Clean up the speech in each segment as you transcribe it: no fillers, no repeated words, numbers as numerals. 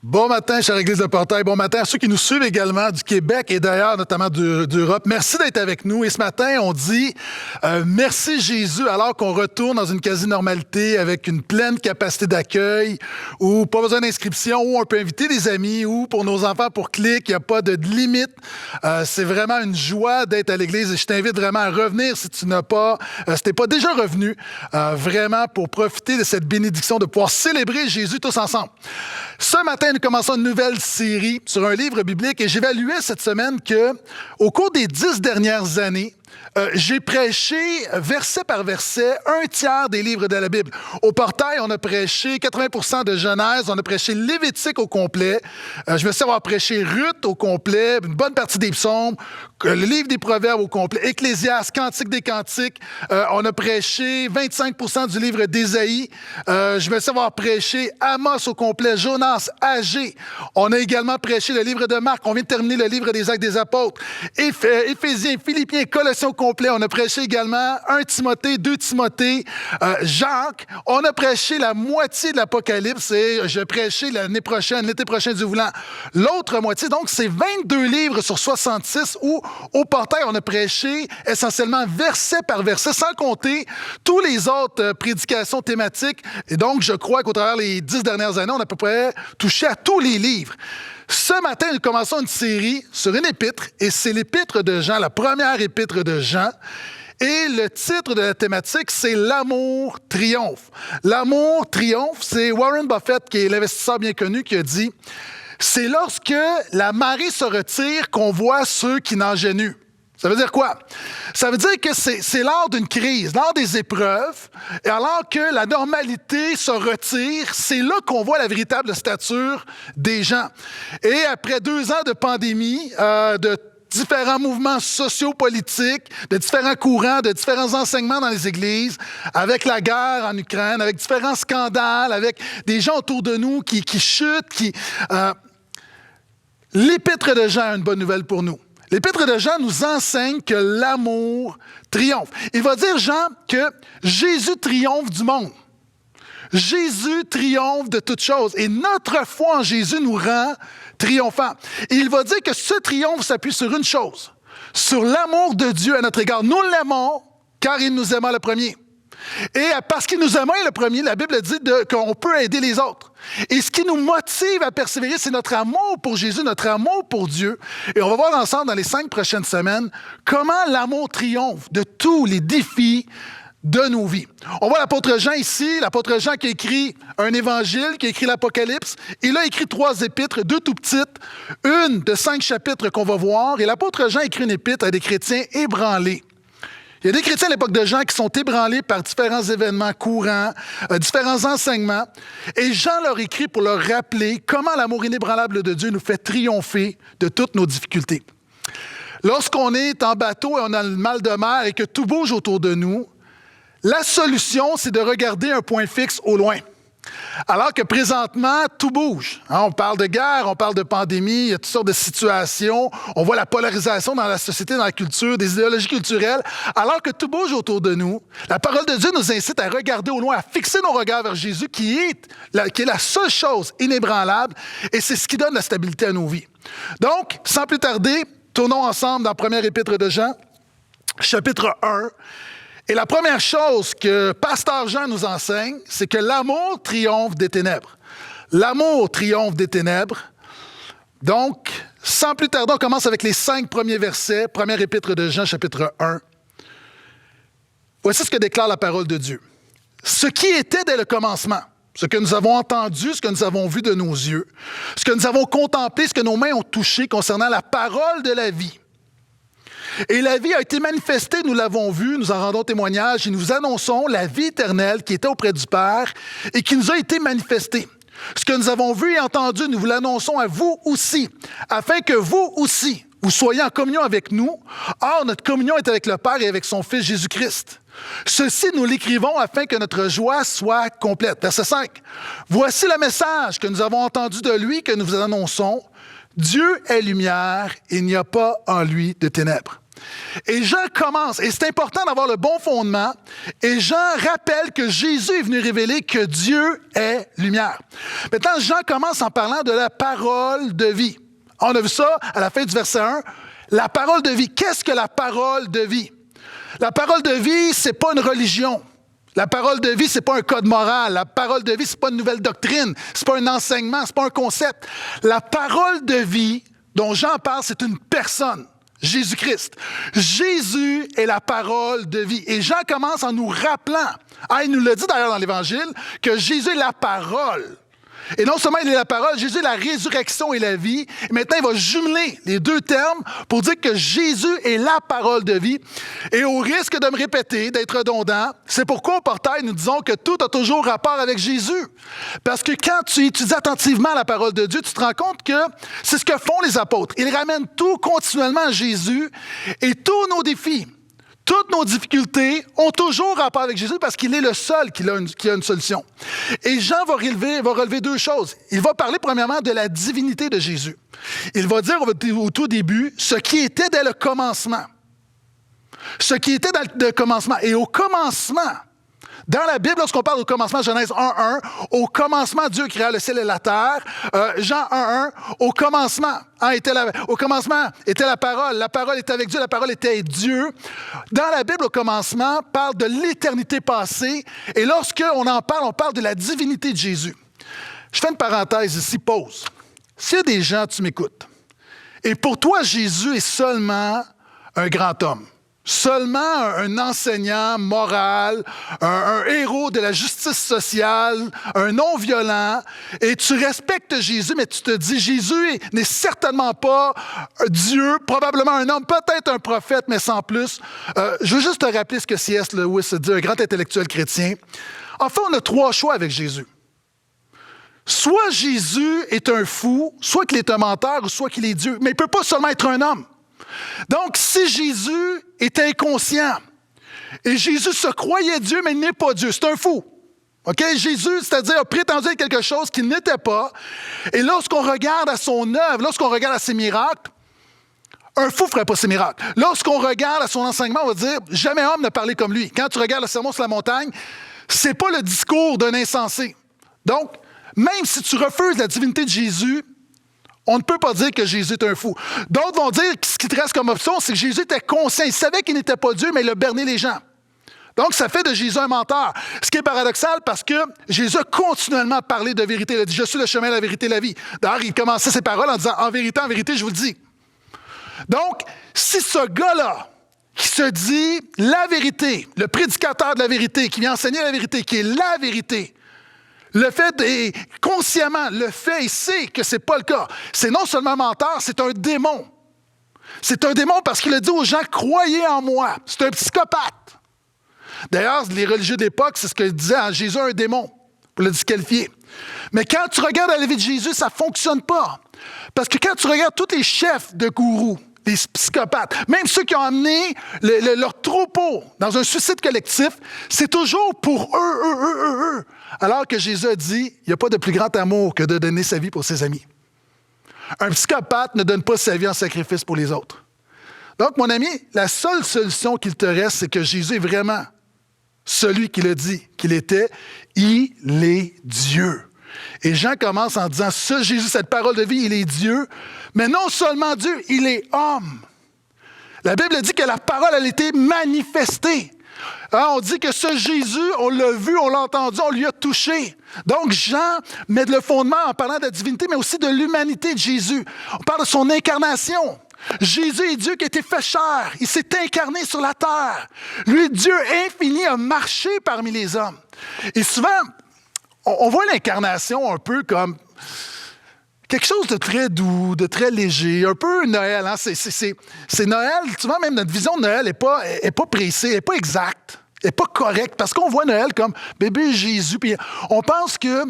Bon matin, chère Église de Portail. Bon matin à ceux qui nous suivent également du Québec et d'ailleurs, notamment d'Europe. Merci d'être avec nous. Et ce matin, on dit merci Jésus alors qu'on retourne dans une quasi-normalité avec une pleine capacité d'accueil où pas besoin d'inscription, où on peut inviter des amis, où pour nos enfants, pour clic, il n'y a pas de limite. C'est vraiment une joie d'être à l'Église et je t'invite vraiment à revenir si tu n'as pas, si t'es pas déjà revenu, vraiment pour profiter de cette bénédiction de pouvoir célébrer Jésus tous ensemble. Ce matin, nous commençons une nouvelle série sur un livre biblique et j'évaluais cette semaine que, au cours des 10 dernières années, j'ai prêché verset par verset un tiers des livres de la Bible. Au Portail, on a prêché 80% de Genèse, on a prêché Lévitique au complet. Je me suis avoir prêché Ruth au complet, une bonne partie des psaumes, le livre des Proverbes au complet, Ecclésiaste, Cantique des Cantiques. On a prêché 25% du livre d'Ésaïe. Je me suis avoir prêché Amos au complet, Jonas, Agé. On a également prêché le livre de Marc. On vient de terminer le livre des Actes des Apôtres. Éphésiens, Philippiens, Colossiens au complet. On a prêché également 1 Timothée, 2 Timothée, Jacques. On a prêché la moitié de l'Apocalypse et je vais prêcher l'été prochain du voulant, l'autre moitié. Donc, c'est 22 livres sur 66 où, au Portail, on a prêché essentiellement verset par verset, sans compter tous les autres prédications thématiques. Et donc, je crois qu'au travers des 10 dernières années, on a à peu près touché à tous les livres. Ce matin, nous commençons une série sur une épître, et c'est l'épître de Jean, la première épître de Jean. Et le titre de la thématique, c'est « L'amour triomphe ». L'amour triomphe, c'est Warren Buffett, qui est l'investisseur bien connu, qui a dit « C'est lorsque la marée se retire qu'on voit ceux qui nageaient nus ». Ça veut dire quoi? Ça veut dire que c'est lors d'une crise, lors des épreuves, et alors que la normalité se retire, c'est là qu'on voit la véritable stature des gens. Et après 2 ans de pandémie, de différents mouvements sociopolitiques, de différents courants, de différents enseignements dans les églises, avec la guerre en Ukraine, avec différents scandales, avec des gens autour de nous qui chutent, l'épître de Jean a une bonne nouvelle pour nous. L'épître de Jean nous enseigne que l'amour triomphe. Il va dire, Jean, que Jésus triomphe du monde. Jésus triomphe de toutes choses. Et notre foi en Jésus nous rend triomphants. Et il va dire que ce triomphe s'appuie sur une chose, sur l'amour de Dieu à notre égard. Nous l'aimons car il nous aima le premier. Et parce qu'il nous aimait le premier, la Bible dit qu'on peut aider les autres. Et ce qui nous motive à persévérer, c'est notre amour pour Jésus, notre amour pour Dieu. Et on va voir ensemble dans les 5 prochaines semaines comment l'amour triomphe de tous les défis de nos vies. On voit l'apôtre Jean ici, l'apôtre Jean qui a écrit un évangile, qui a écrit l'Apocalypse. Il a écrit 3 épîtres, 2 tout petites, une de 5 chapitres qu'on va voir. Et l'apôtre Jean a écrit une épître à des chrétiens ébranlés. Il y a des chrétiens à l'époque de Jean qui sont ébranlés par différents événements courants, différents enseignements. Et Jean leur écrit pour leur rappeler comment l'amour inébranlable de Dieu nous fait triompher de toutes nos difficultés. Lorsqu'on est en bateau et on a le mal de mer et que tout bouge autour de nous, la solution, c'est de regarder un point fixe au loin. Alors que présentement, tout bouge. On parle de guerre, on parle de pandémie, il y a toutes sortes de situations. On voit la polarisation dans la société, dans la culture, des idéologies culturelles. Alors que tout bouge autour de nous, la parole de Dieu nous incite à regarder au loin, à fixer nos regards vers Jésus, qui est la seule chose inébranlable, et c'est ce qui donne la stabilité à nos vies. Donc, sans plus tarder, tournons ensemble dans la première épître de Jean, chapitre 1. Et la première chose que Pasteur Jean nous enseigne, c'est que l'amour triomphe des ténèbres. L'amour triomphe des ténèbres. Donc, sans plus tarder, on commence avec les 5 premiers versets, première épître de Jean, chapitre 1. Voici ce que déclare la parole de Dieu. Ce qui était dès le commencement, ce que nous avons entendu, ce que nous avons vu de nos yeux, ce que nous avons contemplé, ce que nos mains ont touché concernant la parole de la vie. Et la vie a été manifestée, nous l'avons vu, nous en rendons témoignage et nous annonçons la vie éternelle qui était auprès du Père et qui nous a été manifestée. Ce que nous avons vu et entendu, nous vous l'annonçons à vous aussi, afin que vous aussi, vous soyez en communion avec nous. Or, notre communion est avec le Père et avec son Fils Jésus-Christ. Ceci, nous l'écrivons afin que notre joie soit complète. Verset 5. Voici le message que nous avons entendu de lui, que nous vous annonçons. Dieu est lumière, il n'y a pas en lui de ténèbres. Et Jean commence, et c'est important d'avoir le bon fondement, et Jean rappelle que Jésus est venu révéler que Dieu est lumière. Maintenant, Jean commence en parlant de la parole de vie. On a vu ça à la fin du verset 1. La parole de vie. Qu'est-ce que la parole de vie? La parole de vie, c'est pas une religion. La parole de vie, c'est pas un code moral. La parole de vie, c'est pas une nouvelle doctrine. C'est pas un enseignement, c'est pas un concept. La parole de vie dont Jean parle, c'est une personne. Jésus-Christ. Jésus est la parole de vie. Et Jean commence en nous rappelant, il nous l'a dit d'ailleurs dans l'Évangile, que Jésus est la parole. Et non seulement il est la parole, Jésus est la résurrection et la vie. Et maintenant, il va jumeler les deux termes pour dire que Jésus est la parole de vie. Et au risque de me répéter, d'être redondant, c'est pourquoi au portail, nous disons que tout a toujours rapport avec Jésus. Parce que quand tu étudies attentivement la parole de Dieu, tu te rends compte que c'est ce que font les apôtres. Ils ramènent tout continuellement à Jésus et tous nos défis. Toutes nos difficultés ont toujours rapport avec Jésus parce qu'il est le seul qui a une solution. Et Jean va relever deux choses. Il va parler premièrement de la divinité de Jésus. Il va dire au tout début ce qui était dès le commencement. Ce qui était dès le commencement. Et au commencement, dans la Bible, lorsqu'on parle au commencement, Genèse 1.1, au commencement, Dieu créa le ciel et la terre. Jean 1.1, au commencement était la parole était avec Dieu, la parole était Dieu. Dans la Bible, au commencement, parle de l'éternité passée. Et lorsqu'on en parle, on parle de la divinité de Jésus. Je fais une parenthèse ici, pause. S'il y a des gens, tu m'écoutes, et pour toi, Jésus est seulement un grand homme. Seulement un enseignant moral, un héros de la justice sociale, un non-violent, et tu respectes Jésus, mais tu te dis, Jésus n'est certainement pas Dieu, probablement un homme, peut-être un prophète, mais sans plus. Je veux juste te rappeler ce que C.S. Lewis dit, un grand intellectuel chrétien. Enfin, on a trois choix avec Jésus. Soit Jésus est un fou, soit qu'il est un menteur, ou soit qu'il est Dieu, mais il ne peut pas seulement être un homme. Donc, si Jésus est inconscient et Jésus se croyait Dieu, mais il n'est pas Dieu, c'est un fou. OK? Jésus, c'est-à-dire, a prétendu être quelque chose qu'il n'était pas. Et lorsqu'on regarde à son œuvre, lorsqu'on regarde à ses miracles, un fou ne ferait pas ses miracles. Lorsqu'on regarde à son enseignement, on va dire, jamais homme n'a parlé comme lui. Quand tu regardes le sermon sur la montagne, c'est pas le discours d'un insensé. Donc, même si tu refuses la divinité de Jésus, on ne peut pas dire que Jésus est un fou. D'autres vont dire que ce qui te reste comme option, c'est que Jésus était conscient. Il savait qu'il n'était pas Dieu, mais il a berné les gens. Donc, ça fait de Jésus un menteur. Ce qui est paradoxal parce que Jésus a continuellement parlé de vérité. Il a dit, je suis le chemin, la vérité, la vie. D'ailleurs, il commençait ses paroles en disant, en vérité, je vous le dis. Donc, si ce gars-là, qui se dit la vérité, le prédicateur de la vérité, qui vient enseigner la vérité, qui est la vérité, le fait, et consciemment, le fait, il sait que ce n'est pas le cas. C'est non seulement un menteur, c'est un démon. C'est un démon parce qu'il a dit aux gens, croyez en moi. C'est un psychopathe. D'ailleurs, les religieux de l'époque, c'est ce qu'ils disaient, Jésus est un démon, pour le disqualifier. Mais quand tu regardes la vie de Jésus, ça ne fonctionne pas. Parce que quand tu regardes tous les chefs de gourous, les psychopathes, même ceux qui ont amené leur troupeau dans un suicide collectif, c'est toujours pour eux. Alors que Jésus a dit, il n'y a pas de plus grand amour que de donner sa vie pour ses amis. Un psychopathe ne donne pas sa vie en sacrifice pour les autres. Donc, mon ami, la seule solution qu'il te reste, c'est que Jésus est vraiment celui qu'il a dit qu'il était. Il est Dieu. Et Jean commence en disant, ce Jésus, cette parole de vie, il est Dieu. Mais non seulement Dieu, il est homme. La Bible dit que la parole, elle a été manifestée. On dit que ce Jésus, on l'a vu, on l'a entendu, on lui a touché. Donc Jean met le fondement en parlant de la divinité, mais aussi de l'humanité de Jésus. On parle de son incarnation. Jésus est Dieu qui a été fait chair. Il s'est incarné sur la terre. Lui, Dieu infini, a marché parmi les hommes. Et souvent, on voit l'incarnation un peu comme quelque chose de très doux, de très léger, un peu Noël. Hein? C'est Noël, souvent même notre vision de Noël n'est pas précise, n'est pas exacte, n'est pas correcte, parce qu'on voit Noël comme bébé Jésus. Puis on pense que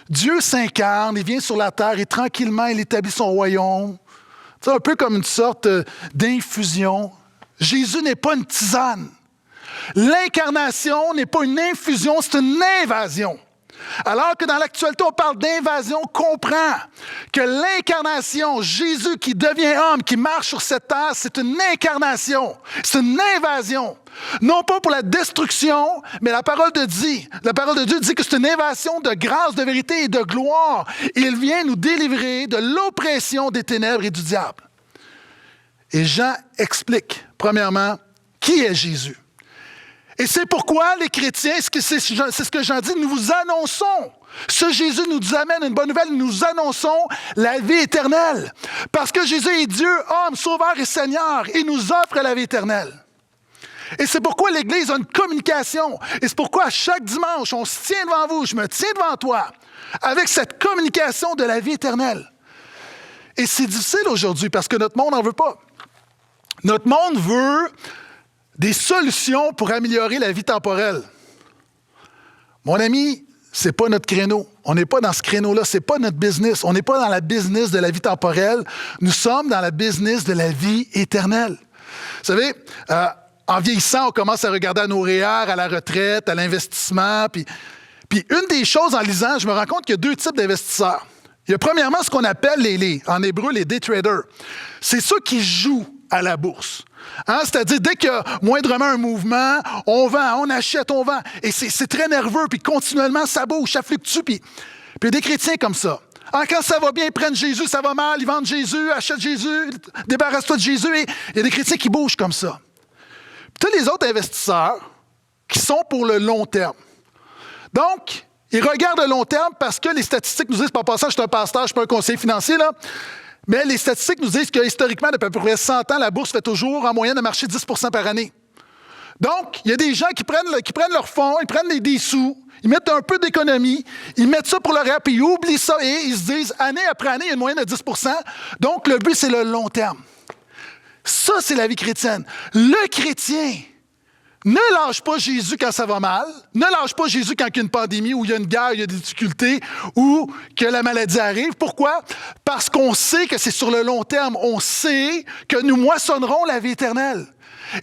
Dieu s'incarne, il vient sur la terre et tranquillement, il établit son royaume. C'est un peu comme une sorte d'infusion. Jésus n'est pas une tisane. L'incarnation n'est pas une infusion, c'est une invasion. Alors que dans l'actualité, on parle d'invasion, comprends que l'incarnation, Jésus qui devient homme, qui marche sur cette terre, c'est une incarnation, c'est une invasion. Non pas pour la destruction, mais la parole de Dieu dit que c'est une invasion de grâce, de vérité et de gloire. Il vient nous délivrer de l'oppression des ténèbres et du diable. Et Jean explique, premièrement, qui est Jésus. Et c'est pourquoi les chrétiens, c'est ce que Jean dit, nous vous annonçons. Ce Jésus nous amène une bonne nouvelle, nous annonçons la vie éternelle. Parce que Jésus est Dieu, homme, sauveur et Seigneur. Il nous offre la vie éternelle. Et c'est pourquoi l'Église a une communication. Et c'est pourquoi chaque dimanche, on se tient devant vous, je me tiens devant toi, avec cette communication de la vie éternelle. Et c'est difficile aujourd'hui parce que notre monde n'en veut pas. Notre monde veut des solutions pour améliorer la vie temporelle. Mon ami, ce n'est pas notre créneau. On n'est pas dans ce créneau-là. Ce n'est pas notre business. On n'est pas dans la business de la vie temporelle. Nous sommes dans la business de la vie éternelle. Vous savez, en vieillissant, on commence à regarder à nos REER, à la retraite, à l'investissement. Puis une des choses en lisant, je me rends compte qu'il y a deux types d'investisseurs. Il y a premièrement ce qu'on appelle, en hébreu, les day traders. C'est ceux qui jouent à la bourse. C'est-à-dire, dès qu'il y a moindrement un mouvement, on vend, on achète, on vend. Et c'est très nerveux, puis continuellement, ça bouge, ça fluctue. Puis il y a des chrétiens comme ça. Quand ça va bien, ils prennent Jésus, ça va mal, ils vendent Jésus, achètent Jésus, débarrasse-toi de Jésus. Et il y a des chrétiens qui bougent comme ça. Puis tu as les autres investisseurs qui sont pour le long terme. Donc, ils regardent le long terme parce que les statistiques nous disent, par passant, je suis un pasteur, je ne suis pas un conseiller financier, là. Mais les statistiques nous disent que historiquement, depuis à peu près 100 ans, la bourse fait toujours en moyenne un marché de 10 % par année. Donc, il y a des gens qui prennent leurs fonds, ils prennent des sous, ils mettent un peu d'économie, ils mettent ça pour leur rêve, puis ils oublient ça et ils se disent, année après année, il y a une moyenne de 10 %. Donc, le but, c'est le long terme. Ça, c'est la vie chrétienne. Le chrétien ne lâche pas Jésus quand ça va mal, ne lâche pas Jésus quand il y a une pandémie, ou il y a une guerre, il y a des difficultés, ou que la maladie arrive. Pourquoi? Parce qu'on sait que c'est sur le long terme. On sait que nous moissonnerons la vie éternelle.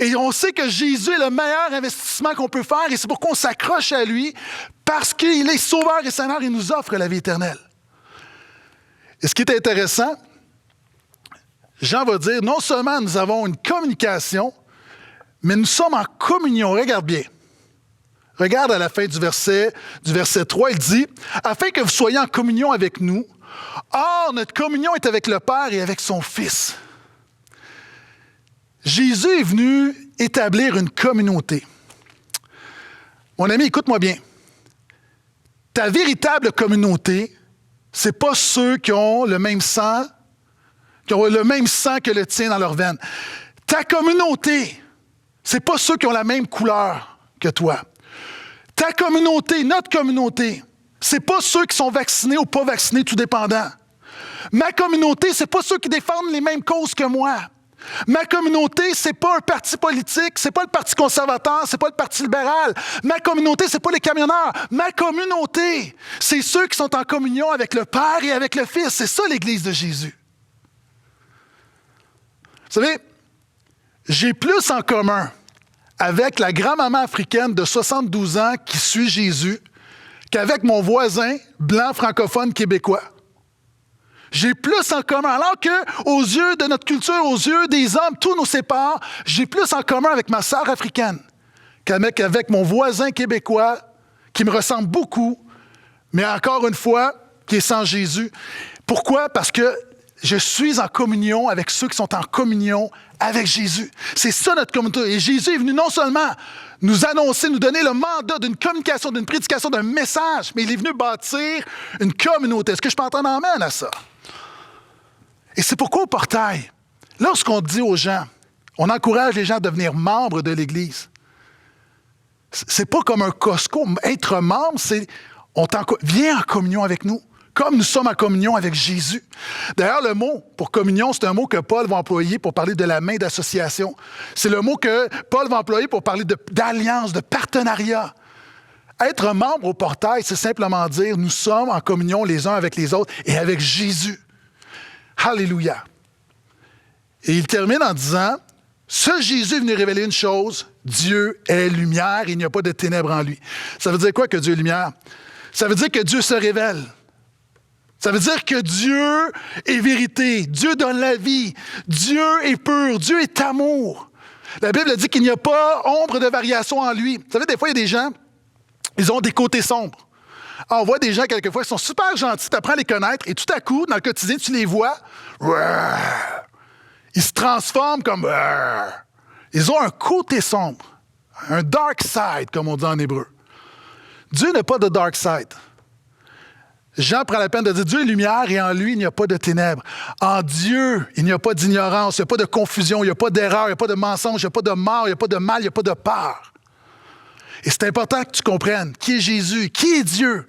Et on sait que Jésus est le meilleur investissement qu'on peut faire, et c'est pourquoi on s'accroche à lui, parce qu'il est sauveur et Seigneur, il nous offre la vie éternelle. Et ce qui est intéressant, Jean va dire, non seulement nous avons une communication, mais nous sommes en communion. Regarde bien. Regarde à la fin du verset 3, il dit, « Afin que vous soyez en communion avec nous, or notre communion est avec le Père et avec son Fils. » Jésus est venu établir une communauté. Mon ami, écoute-moi bien. Ta véritable communauté, ce n'est pas ceux qui ont le même sang, que le tien dans leurs veines. Ta communauté, ce n'est pas ceux qui ont la même couleur que toi. Ta communauté, notre communauté, ce n'est pas ceux qui sont vaccinés ou pas vaccinés, tout dépendant. Ma communauté, ce n'est pas ceux qui défendent les mêmes causes que moi. Ma communauté, ce n'est pas un parti politique, ce n'est pas le Parti conservateur, ce n'est pas le Parti libéral. Ma communauté, ce n'est pas les camionneurs. Ma communauté, c'est ceux qui sont en communion avec le Père et avec le Fils. C'est ça l'Église de Jésus. Vous savez, j'ai plus en commun avec la grand-maman africaine de 72 ans qui suit Jésus qu'avec mon voisin blanc francophone québécois. J'ai plus en commun, alors qu'aux yeux de notre culture, aux yeux des hommes, tout nous sépare, j'ai plus en commun avec ma sœur africaine qu'avec mon voisin québécois qui me ressemble beaucoup, mais encore une fois, qui est sans Jésus. Pourquoi? Parce que je suis en communion avec ceux qui sont en communion avec Jésus. C'est ça notre communauté. Et Jésus est venu non seulement nous annoncer, nous donner le mandat d'une communication, d'une prédication, d'un message, mais il est venu bâtir une communauté. Est-ce que je peux entendre amène à ça? Et c'est pourquoi au portail, lorsqu'on dit aux gens, on encourage les gens à devenir membres de l'Église. C'est pas comme un Costco. Être membre, c'est viens en communion avec nous, comme nous sommes en communion avec Jésus. D'ailleurs, le mot pour communion, c'est un mot que Paul va employer pour parler de la main d'association. C'est le mot que Paul va employer pour parler d'alliance, de partenariat. Être membre au portail, c'est simplement dire nous sommes en communion les uns avec les autres et avec Jésus. Alléluia. Et il termine en disant, ce Jésus est venu révéler une chose, Dieu est lumière, il n'y a pas de ténèbres en lui. Ça veut dire quoi que Dieu est lumière? Ça veut dire que Dieu se révèle. Ça veut dire que Dieu est vérité. Dieu donne la vie. Dieu est pur. Dieu est amour. La Bible dit qu'il n'y a pas ombre de variation en lui. Vous savez, des fois, il y a des gens, ils ont des côtés sombres. On voit des gens, quelquefois, qui sont super gentils, tu apprends à les connaître, et tout à coup, dans le quotidien, tu les vois, ils se transforment comme... Ils ont un côté sombre, un dark side, comme on dit en hébreu. Dieu n'a pas de dark side. Jean prend la peine de dire, Dieu est lumière et en lui, il n'y a pas de ténèbres. En Dieu, il n'y a pas d'ignorance, il n'y a pas de confusion, il n'y a pas d'erreur, il n'y a pas de mensonge, il n'y a pas de mort, il n'y a pas de mal, il n'y a pas de peur. Et c'est important que tu comprennes qui est Jésus, qui est Dieu.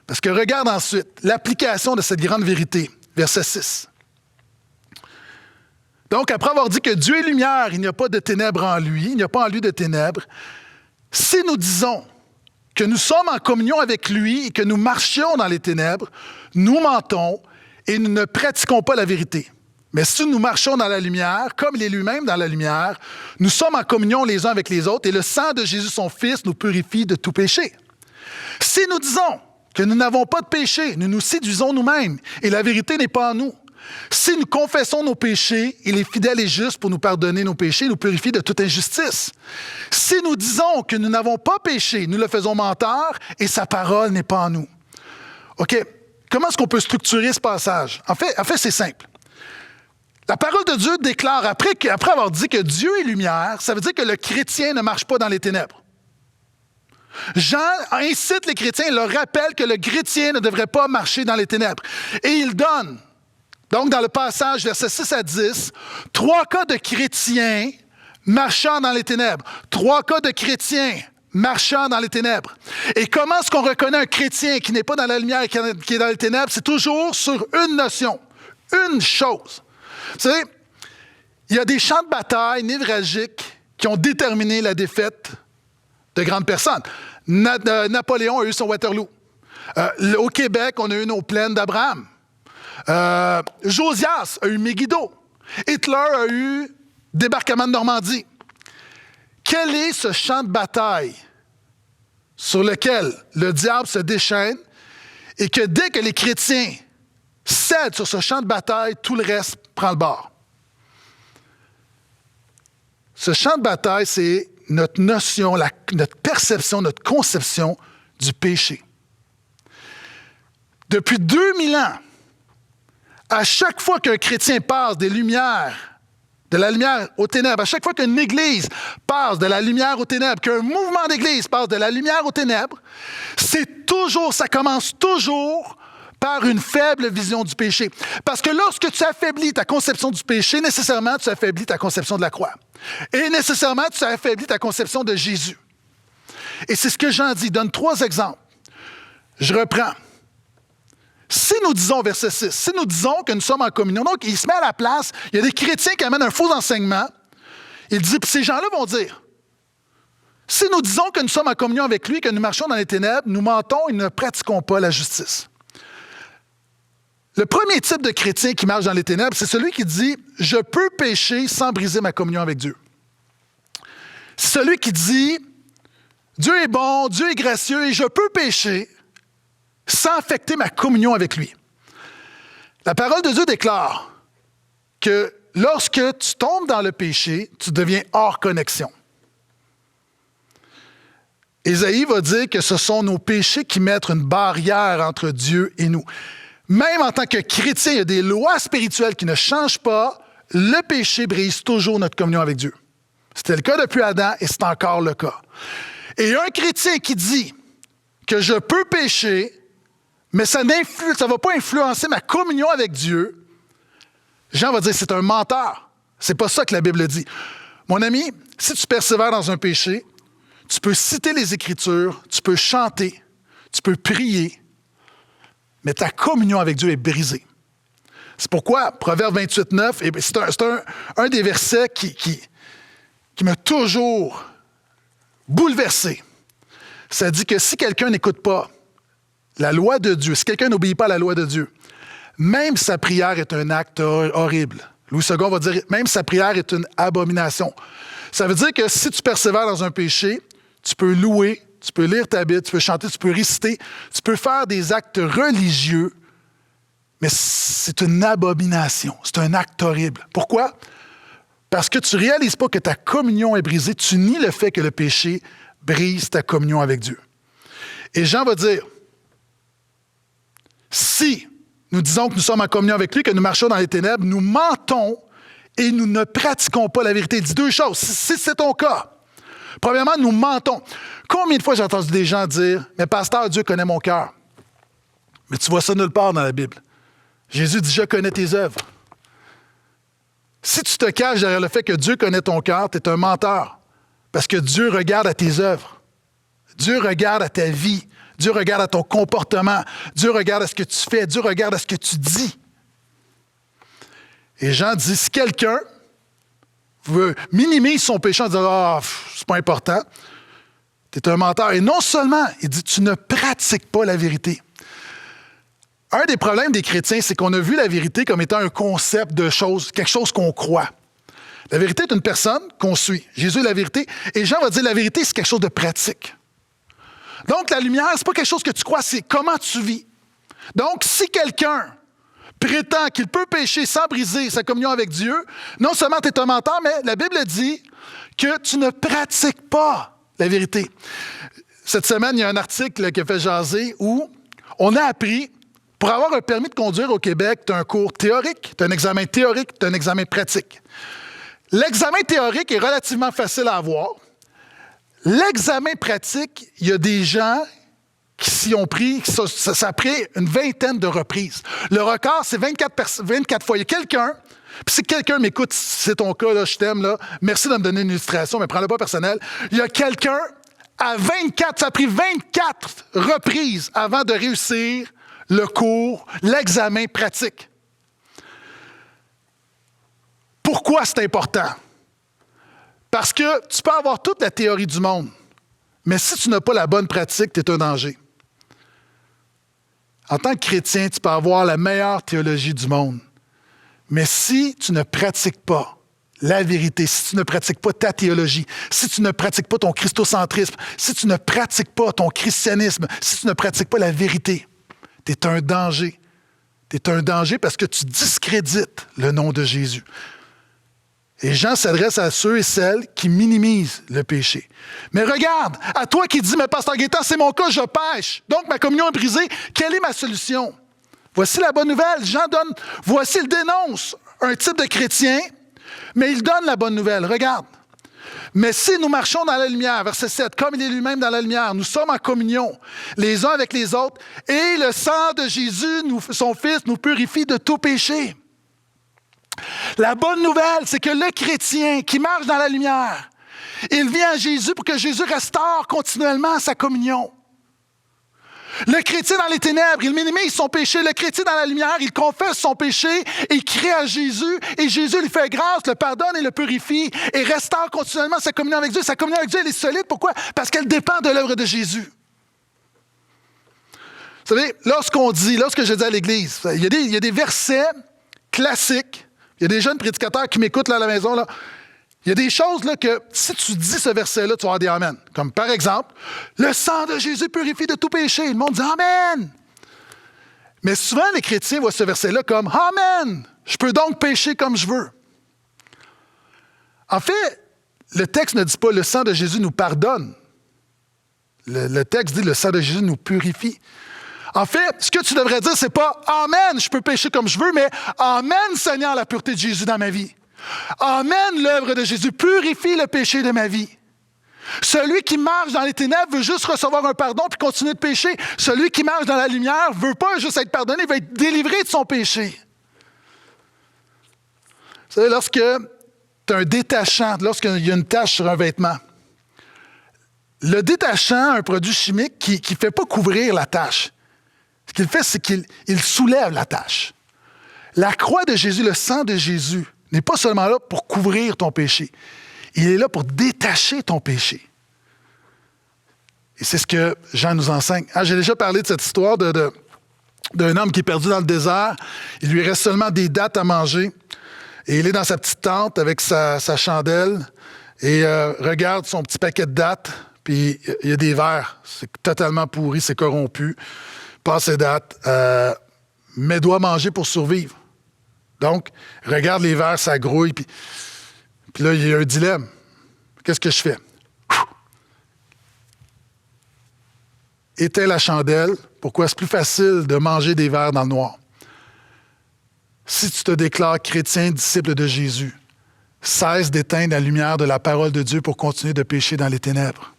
Parce que regarde ensuite l'application de cette grande vérité, verset 6. Donc, après avoir dit que Dieu est lumière, il n'y a pas de ténèbres en lui, il n'y a pas en lui de ténèbres, si nous disons que nous sommes en communion avec lui et que nous marchions dans les ténèbres, nous mentons et nous ne pratiquons pas la vérité. Mais si nous marchons dans la lumière, comme il est lui-même dans la lumière, nous sommes en communion les uns avec les autres et le sang de Jésus, son Fils, nous purifie de tout péché. Si nous disons que nous n'avons pas de péché, nous nous séduisons nous-mêmes et la vérité n'est pas en nous. Si nous confessons nos péchés, il est fidèle et juste pour nous pardonner nos péchés et nous purifier de toute injustice. Si nous disons que nous n'avons pas péché, nous le faisons menteur et sa parole n'est pas en nous. OK, comment est-ce qu'on peut structurer ce passage? En fait, c'est simple. La parole de Dieu déclare, après avoir dit que Dieu est lumière, ça veut dire que le chrétien ne marche pas dans les ténèbres. Jean incite les chrétiens, il leur rappelle que le chrétien ne devrait pas marcher dans les ténèbres. Et il donne, donc dans le passage, versets 6 à 10, 3 cas de chrétiens marchant dans les ténèbres. 3 cas de chrétiens marchant dans les ténèbres. Et comment est-ce qu'on reconnaît un chrétien qui n'est pas dans la lumière et qui est dans les ténèbres? C'est toujours sur une notion, une chose. Vous savez, il y a des champs de bataille névralgiques qui ont déterminé la défaite de grandes personnes. Napoléon a eu son Waterloo. Au Québec, on a eu nos plaines d'Abraham. Josias a eu Megiddo. Hitler a eu débarquement de Normandie. Quel est ce champ de bataille sur lequel le diable se déchaîne et que dès que les chrétiens cèdent sur ce champ de bataille, tout le reste prend le bord? Ce champ de bataille, c'est notre notion, notre perception, notre conception du péché. Depuis 2000 ans, à chaque fois qu'un chrétien passe de la lumière aux ténèbres, à chaque fois qu'une église passe de la lumière aux ténèbres, qu'un mouvement d'église passe de la lumière aux ténèbres, ça commence toujours par une faible vision du péché. Parce que lorsque tu affaiblis ta conception du péché, nécessairement, tu affaiblis ta conception de la croix. Et nécessairement, tu affaiblis ta conception de Jésus. Et c'est ce que Jean dit. Il donne 3 exemples. Je reprends. Si nous disons, verset 6, si nous disons que nous sommes en communion, donc il se met à la place, il y a des chrétiens qui amènent un faux enseignement, il dit, puis ces gens-là vont dire, si nous disons que nous sommes en communion avec lui, que nous marchons dans les ténèbres, nous mentons et ne pratiquons pas la justice. Le premier type de chrétien qui marche dans les ténèbres, c'est celui qui dit « Je peux pécher sans briser ma communion avec Dieu ». C'est celui qui dit « Dieu est bon, Dieu est gracieux et je peux pécher sans affecter ma communion avec lui ». La parole de Dieu déclare que lorsque tu tombes dans le péché, tu deviens hors connexion. Ésaïe va dire que ce sont nos péchés qui mettent une barrière entre Dieu et nous. Même en tant que chrétien, il y a des lois spirituelles qui ne changent pas. Le péché brise toujours notre communion avec Dieu. C'était le cas depuis Adam et c'est encore le cas. Et un chrétien qui dit que je peux pécher, mais ça ne va pas influencer ma communion avec Dieu, Jean va dire c'est un menteur. C'est pas ça que la Bible dit. Mon ami, si tu persévères dans un péché, tu peux citer les Écritures, tu peux chanter, tu peux prier, mais ta communion avec Dieu est brisée. C'est pourquoi Proverbe 28:9, c'est un des versets qui m'a toujours bouleversé. Ça dit que si quelqu'un n'écoute pas la loi de Dieu, si quelqu'un n'obéit pas à la loi de Dieu, même sa prière est un acte horrible. Louis II va dire, même sa prière est une abomination. Ça veut dire que si tu persévères dans un péché, tu peux louer, tu peux lire ta Bible, tu peux chanter, tu peux réciter, tu peux faire des actes religieux, mais c'est une abomination, c'est un acte horrible. Pourquoi? Parce que tu ne réalises pas que ta communion est brisée, tu nies le fait que le péché brise ta communion avec Dieu. Et Jean va dire, si nous disons que nous sommes en communion avec lui, que nous marchons dans les ténèbres, nous mentons et nous ne pratiquons pas la vérité. Il dit deux choses, si c'est ton cas. Premièrement, nous mentons. Combien de fois j'ai entendu des gens dire, « Mais pasteur, Dieu connaît mon cœur. » Mais tu vois ça nulle part dans la Bible. Jésus dit, « Je connais tes œuvres. » Si tu te caches derrière le fait que Dieu connaît ton cœur, tu es un menteur. Parce que Dieu regarde à tes œuvres. Dieu regarde à ta vie. Dieu regarde à ton comportement. Dieu regarde à ce que tu fais. Dieu regarde à ce que tu dis. Et Jean dit, si quelqu'un veut minimiser son péché en disant « Ah, c'est pas important », tu es un menteur. Et non seulement, il dit, tu ne pratiques pas la vérité. Un des problèmes des chrétiens, c'est qu'on a vu la vérité comme étant un concept de chose, quelque chose qu'on croit. La vérité est une personne qu'on suit. Jésus est la vérité. Et Jean va dire, la vérité, c'est quelque chose de pratique. Donc, la lumière, c'est pas quelque chose que tu crois, c'est comment tu vis. Donc, si quelqu'un prétend qu'il peut pécher sans briser sa communion avec Dieu, non seulement tu es un menteur, mais la Bible dit que tu ne pratiques pas la vérité. Cette semaine, il y a un article qui a fait jaser où on a appris, pour avoir un permis de conduire au Québec, tu as un cours théorique, tu as un examen théorique, tu as un examen pratique. L'examen théorique est relativement facile à avoir. L'examen pratique, il y a des gens qui s'y ont pris, ça a pris une vingtaine de reprises. Le record, c'est 24 fois. Il y a quelqu'un, puis si quelqu'un m'écoute, c'est ton cas, là, je t'aime, là, merci de me donner une illustration, mais prends-le pas personnel. Il y a quelqu'un, ça a pris 24 reprises avant de réussir le cours, l'examen pratique. Pourquoi c'est important? Parce que tu peux avoir toute la théorie du monde, mais si tu n'as pas la bonne pratique, tu es un danger. En tant que chrétien, tu peux avoir la meilleure théologie du monde, mais si tu ne pratiques pas la vérité, si tu ne pratiques pas ta théologie, si tu ne pratiques pas ton christocentrisme, si tu ne pratiques pas ton christianisme, si tu ne pratiques pas la vérité, tu es un danger. Tu es un danger parce que tu discrédites le nom de Jésus. Et Jean s'adresse à ceux et celles qui minimisent le péché. Mais regarde, à toi qui dis, mais pasteur Gaétan, c'est mon cas, je pêche. Donc ma communion est brisée. Quelle est ma solution? Voici la bonne nouvelle. Jean donne, voici, il dénonce un type de chrétien, mais il donne la bonne nouvelle. Regarde. Mais si nous marchons dans la lumière, verset 7, comme il est lui-même dans la lumière, nous sommes en communion les uns avec les autres, et le sang de Jésus, son Fils, nous purifie de tout péché. La bonne nouvelle, c'est que le chrétien qui marche dans la lumière, il vient à Jésus pour que Jésus restaure continuellement sa communion. Le chrétien dans les ténèbres, il minimise son péché. Le chrétien dans la lumière, il confesse son péché, il crie à Jésus, et Jésus lui fait grâce, le pardonne et le purifie, et restaure continuellement sa communion avec Dieu. Sa communion avec Dieu, elle est solide. Pourquoi? Parce qu'elle dépend de l'œuvre de Jésus. Vous savez, lorsque je dis à l'Église, il y a des versets classiques. Il y a des jeunes prédicateurs qui m'écoutent là à la maison. Là. Il y a des choses là, que si tu dis ce verset-là, tu vas avoir des amen. Comme par exemple, le sang de Jésus purifie de tout péché. Le monde dit amen. Mais souvent, les chrétiens voient ce verset-là comme amen. Je peux donc pécher comme je veux. En fait, le texte ne dit pas le sang de Jésus nous pardonne. Le texte dit le sang de Jésus nous purifie. En fait, ce que tu devrais dire, c'est pas « Amen, je peux pécher comme je veux », mais « Amen, Seigneur, la pureté de Jésus dans ma vie. Amen, l'œuvre de Jésus purifie le péché de ma vie. » Celui qui marche dans les ténèbres veut juste recevoir un pardon puis continuer de pécher. Celui qui marche dans la lumière ne veut pas juste être pardonné, il veut être délivré de son péché. Vous savez, lorsque tu as un détachant, lorsqu'il y a une tache sur un vêtement, le détachant, un produit chimique qui ne fait pas couvrir la tache. Ce qu'il fait, c'est qu'il soulève la tache. La croix de Jésus, le sang de Jésus, n'est pas seulement là pour couvrir ton péché. Il est là pour détacher ton péché. Et c'est ce que Jean nous enseigne. J'ai déjà parlé de cette histoire d'un homme qui est perdu dans le désert. Il lui reste seulement des dattes à manger. Et il est dans sa petite tente avec sa chandelle et regarde son petit paquet de dattes. puis il y a des verres. C'est totalement pourri, c'est corrompu, passé date, mais doit manger pour survivre. Donc, regarde les verres, ça grouille, puis là, il y a un dilemme. Qu'est-ce que je fais? Éteins la chandelle. Pourquoi? C'est plus facile de manger des verres dans le noir. Si tu te déclares chrétien, disciple de Jésus, cesse d'éteindre la lumière de la parole de Dieu pour continuer de pécher dans les ténèbres.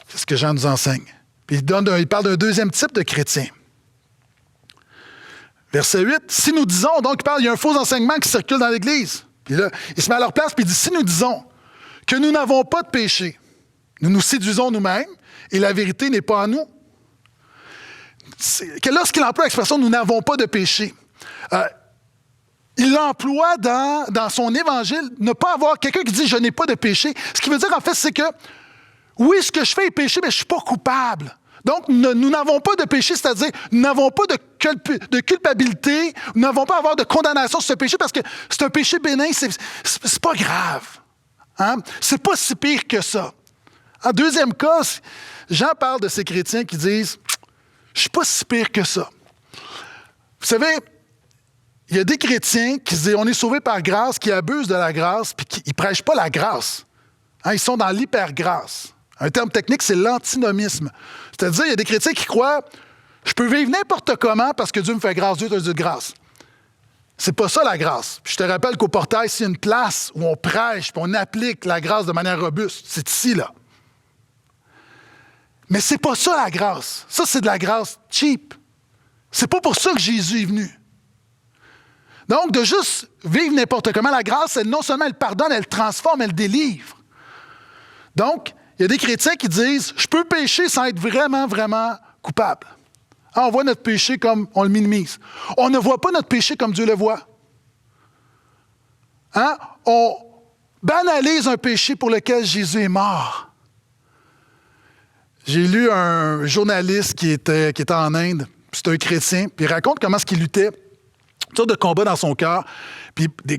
C'est ce que Jean nous enseigne. Puis il parle d'un deuxième type de chrétien. Verset 8, si nous disons, donc il y a un faux enseignement qui circule dans l'Église. Puis là, il se met à leur place puis il dit, si nous disons que nous n'avons pas de péché, nous nous séduisons nous-mêmes et la vérité n'est pas en nous. Lorsqu'il emploie l'expression « nous n'avons pas de péché », il l'emploie dans son évangile, ne pas avoir quelqu'un qui dit « je n'ai pas de péché ». Ce qui veut dire en fait, c'est que oui, ce que je fais est péché, mais je ne suis pas coupable. Donc, nous n'avons pas de péché, c'est-à-dire nous n'avons pas de culpabilité, nous n'avons pas à avoir de condamnation sur ce péché parce que c'est un péché bénin, c'est pas grave. Hein? C'est pas si pire que ça. En deuxième cas, Jean parle de ces chrétiens qui disent « je suis pas si pire que ça ». Vous savez, il y a des chrétiens qui disent « on est sauvé par grâce », qui abusent de la grâce, puis qui ne prêchent pas la grâce. Hein, ils sont dans l'hypergrâce. Un terme technique, c'est l'antinomisme. C'est-à-dire, il y a des chrétiens qui croient « je peux vivre n'importe comment parce que Dieu me fait grâce, Dieu te dit de grâce ». C'est pas ça la grâce. Puis je te rappelle qu'au portail, s'il y a une place où on prêche, puis on applique la grâce de manière robuste, c'est ici, là. Mais c'est pas ça la grâce. Ça, c'est de la grâce cheap. C'est pas pour ça que Jésus est venu. Donc, de juste vivre n'importe comment, la grâce, non seulement elle pardonne, elle transforme, elle délivre. Donc, il y a des chrétiens qui disent « je peux pécher sans être vraiment, vraiment coupable ». On voit notre péché comme on le minimise. On ne voit pas notre péché comme Dieu le voit. Hein? On banalise un péché pour lequel Jésus est mort. J'ai lu un journaliste qui était en Inde, c'est un chrétien, puis il raconte comment est-ce qu'il luttait, toutes sortes de combats dans son cœur, puis des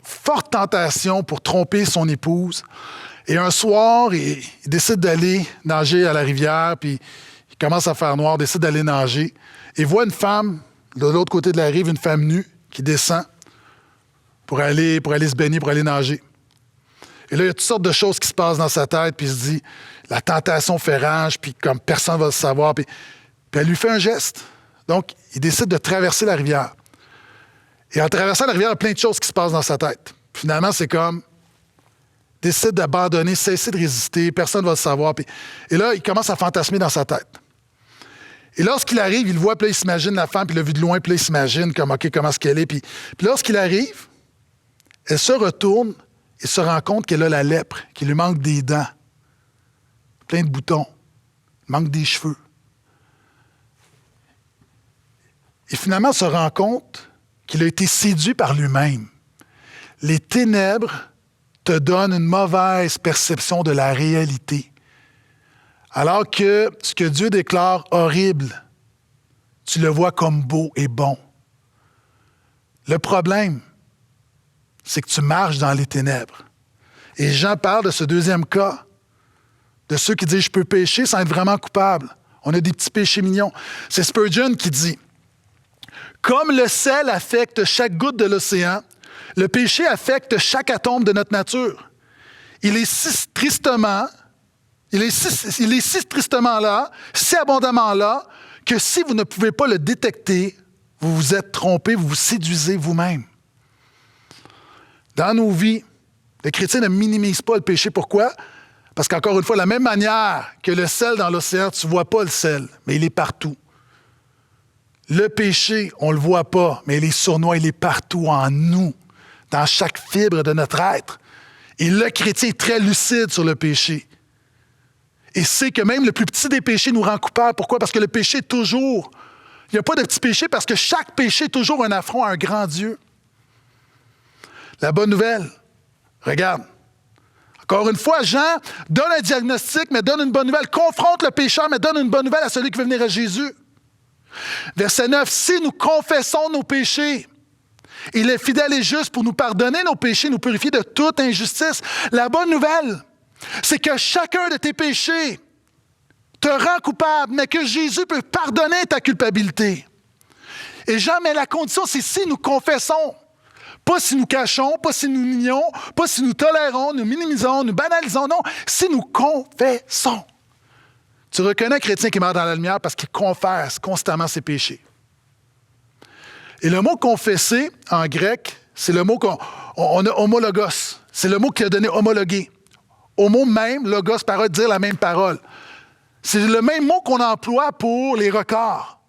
fortes tentations pour tromper son épouse. Et un soir, il décide d'aller nager à la rivière, puis il commence à faire noir, décide d'aller nager, et voit une femme, de l'autre côté de la rive, une femme nue, qui descend pour aller se baigner, pour aller nager. Et là, il y a toutes sortes de choses qui se passent dans sa tête, puis il se dit, la tentation fait rage, puis comme personne ne va le savoir, puis elle lui fait un geste. Donc, il décide de traverser la rivière. Et en traversant la rivière, il y a plein de choses qui se passent dans sa tête. Finalement, c'est comme, décide d'abandonner, cesser de résister, personne ne va le savoir. Et là, il commence à fantasmer dans sa tête. Et lorsqu'il arrive, il le voit, puis là, il s'imagine la femme, puis il l'a vu de loin, puis là, il s'imagine comme, OK, comment est-ce qu'elle est. Puis lorsqu'il arrive, elle se retourne et se rend compte qu'elle a la lèpre, qu'il lui manque des dents, plein de boutons, il manque des cheveux. Et finalement, elle se rend compte qu'il a été séduit par lui-même. Les ténèbres te donnent une mauvaise perception de la réalité. Alors que ce que Dieu déclare horrible, tu le vois comme beau et bon. Le problème, c'est que tu marches dans les ténèbres. Et Jean parle de ce deuxième cas, de ceux qui disent « je peux pécher sans être vraiment coupable ». On a des petits péchés mignons. C'est Spurgeon qui dit « Comme le sel affecte chaque goutte de l'océan, le péché affecte chaque atome de notre nature. Il est si tristement là, si abondamment là, que si vous ne pouvez pas le détecter, vous vous êtes trompé, vous vous séduisez vous-même. » Dans nos vies, les chrétiens ne minimisent pas le péché. Pourquoi? Parce qu'encore une fois, de la même manière que le sel dans l'océan, tu ne vois pas le sel, mais il est partout. Le péché, on ne le voit pas, mais il est sournois, il est partout en nous, dans chaque fibre de notre être. Et le chrétien est très lucide sur le péché. Et sait que même le plus petit des péchés nous rend coupables. Pourquoi? Parce que le péché est toujours... Il n'y a pas de petit péché parce que chaque péché est toujours un affront à un grand Dieu. La bonne nouvelle, regarde. Encore une fois, Jean donne un diagnostic, mais donne une bonne nouvelle. Confronte le pécheur, mais donne une bonne nouvelle à celui qui veut venir à Jésus. Verset 9, « Si nous confessons nos péchés, il est fidèle et juste pour nous pardonner nos péchés, nous purifier de toute injustice. » La bonne nouvelle, c'est que chacun de tes péchés te rend coupable, mais que Jésus peut pardonner ta culpabilité. Et Jean, mais la condition, c'est si nous confessons. Pas si nous cachons, pas si nous nions, pas si nous tolérons, nous minimisons, nous banalisons. Non, si nous confessons. Tu reconnais un chrétien qui meurt dans la lumière parce qu'il confesse constamment ses péchés. Et le mot « confesser » en grec, c'est le mot qu'on a « homologos ». C'est le mot qui a donné « homologuer ». Au mot même, logos, parole, dire la même parole. C'est le même mot qu'on emploie pour les records,